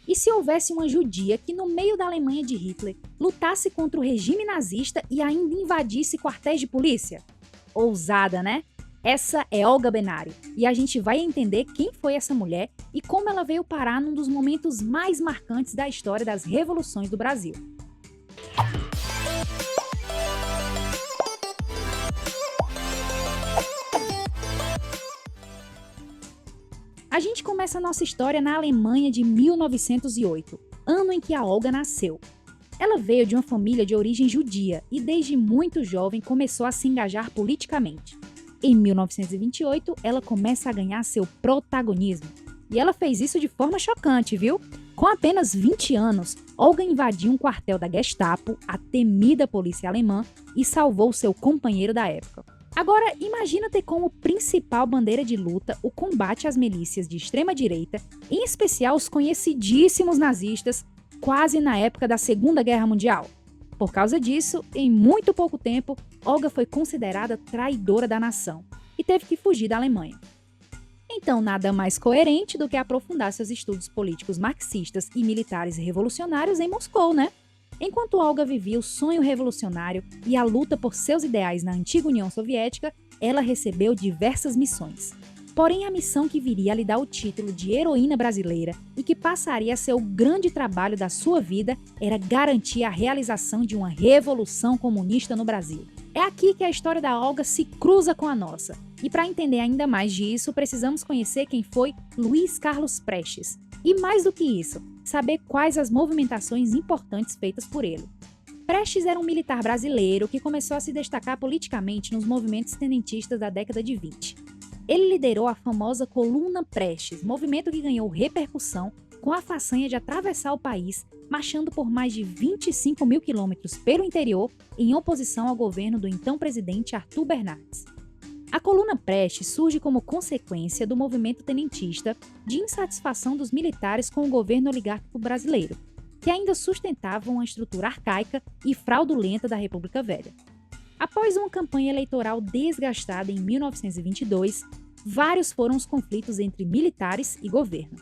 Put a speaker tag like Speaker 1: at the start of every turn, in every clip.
Speaker 1: E se houvesse uma judia que, no meio da Alemanha de Hitler, lutasse contra o regime nazista e ainda invadisse quartéis de polícia? Ousada, né? Essa é Olga Benário, e a gente vai entender quem foi essa mulher e como ela veio parar num dos momentos mais marcantes da história das revoluções do Brasil. A gente começa a nossa história na Alemanha de 1908, ano em que a Olga nasceu. Ela veio de uma família de origem judia e desde muito jovem começou a se engajar politicamente. Em 1928, ela começa a ganhar seu protagonismo. E ela fez isso de forma chocante, viu? Com apenas 20 anos, Olga invadiu um quartel da Gestapo, a temida polícia alemã, e salvou seu companheiro da época. Agora, imagina ter como principal bandeira de luta o combate às milícias de extrema-direita, em especial os conhecidíssimos nazistas, quase na época da Segunda Guerra Mundial. Por causa disso, em muito pouco tempo, Olga foi considerada traidora da nação e teve que fugir da Alemanha. Então, nada mais coerente do que aprofundar seus estudos políticos marxistas e militares revolucionários em Moscou, né? Enquanto Olga vivia o sonho revolucionário e a luta por seus ideais na antiga União Soviética, ela recebeu diversas missões. Porém, a missão que viria a lhe dar o título de heroína brasileira e que passaria a ser o grande trabalho da sua vida era garantir a realização de uma revolução comunista no Brasil. É aqui que a história da Olga se cruza com a nossa. E para entender ainda mais disso, precisamos conhecer quem foi Luiz Carlos Prestes. E mais do que isso, saber quais as movimentações importantes feitas por ele. Prestes era um militar brasileiro que começou a se destacar politicamente nos movimentos tenentistas da década de 20. Ele liderou a famosa Coluna Prestes, movimento que ganhou repercussão com a façanha de atravessar o país, marchando por mais de 25 mil quilômetros pelo interior em oposição ao governo do então presidente Arthur Bernardes. A Coluna Prestes surge como consequência do movimento tenentista de insatisfação dos militares com o governo oligárquico brasileiro, que ainda sustentavam a estrutura arcaica e fraudulenta da República Velha. Após uma campanha eleitoral desgastada em 1922, vários foram os conflitos entre militares e governo.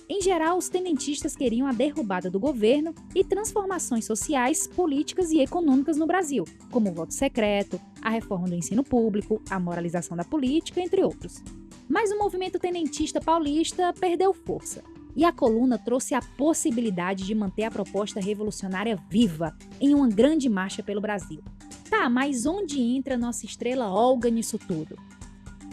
Speaker 1: Em geral, os tenentistas queriam a derrubada do governo e transformações sociais, políticas e econômicas no Brasil, como o voto secreto, a reforma do ensino público, a moralização da política, entre outros. Mas o movimento tenentista paulista perdeu força, e a coluna trouxe a possibilidade de manter a proposta revolucionária viva em uma grande marcha pelo Brasil. Tá, mas onde entra nossa estrela Olga nisso tudo?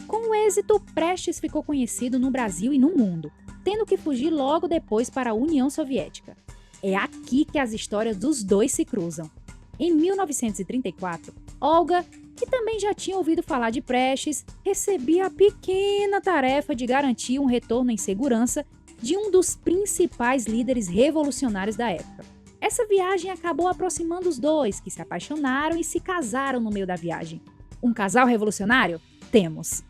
Speaker 1: Com o êxito, Prestes ficou conhecido no Brasil e no mundo, tendo que fugir logo depois para a União Soviética. É aqui que as histórias dos dois se cruzam. Em 1934, Olga, que também já tinha ouvido falar de Prestes, recebia a pequena tarefa de garantir um retorno em segurança de um dos principais líderes revolucionários da época. Essa viagem acabou aproximando os dois, que se apaixonaram e se casaram no meio da viagem. Um casal revolucionário? Temos!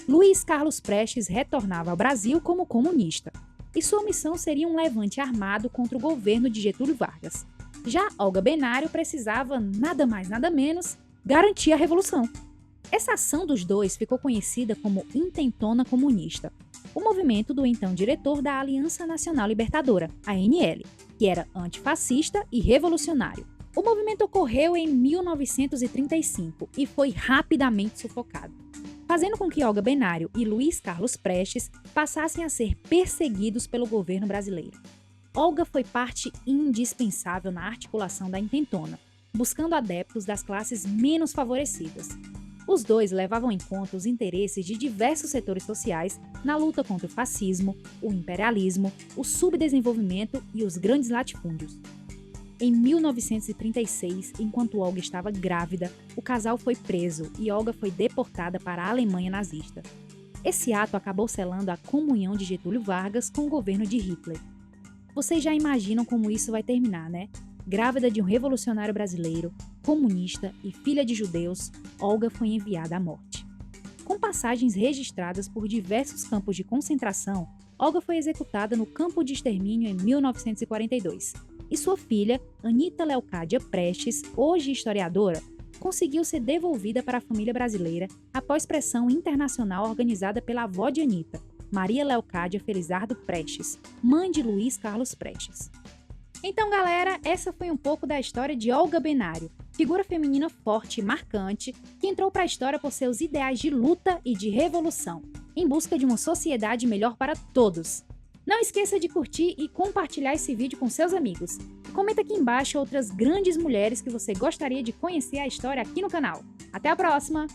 Speaker 1: Luiz Carlos Prestes retornava ao Brasil como comunista, e sua missão seria um levante armado contra o governo de Getúlio Vargas. Já Olga Benário precisava, nada mais nada menos, garantir a revolução. Essa ação dos dois ficou conhecida como Intentona Comunista, o movimento do então diretor da Aliança Nacional Libertadora, ANL, que era antifascista e revolucionário. O movimento ocorreu em 1935 e foi rapidamente sufocado, fazendo com que Olga Benário e Luiz Carlos Prestes passassem a ser perseguidos pelo governo brasileiro. Olga foi parte indispensável na articulação da Intentona, buscando adeptos das classes menos favorecidas. Os dois levavam em conta os interesses de diversos setores sociais na luta contra o fascismo, o imperialismo, o subdesenvolvimento e os grandes latifúndios. Em 1936, enquanto Olga estava grávida, o casal foi preso e Olga foi deportada para a Alemanha nazista. Esse ato acabou selando a comunhão de Getúlio Vargas com o governo de Hitler. Vocês já imaginam como isso vai terminar, né? Grávida de um revolucionário brasileiro, comunista e filha de judeus, Olga foi enviada à morte. Com passagens registradas por diversos campos de concentração, Olga foi executada no campo de extermínio em 1942. E sua filha, Anita Leocádia Prestes, hoje historiadora, conseguiu ser devolvida para a família brasileira após pressão internacional organizada pela avó de Anita, Maria Leocádia Felizardo Prestes, mãe de Luiz Carlos Prestes. Então, galera, essa foi um pouco da história de Olga Benário, figura feminina forte e marcante que entrou para a história por seus ideais de luta e de revolução, em busca de uma sociedade melhor para todos. Não esqueça de curtir e compartilhar esse vídeo com seus amigos. Comenta aqui embaixo outras grandes mulheres que você gostaria de conhecer a história aqui no canal. Até a próxima!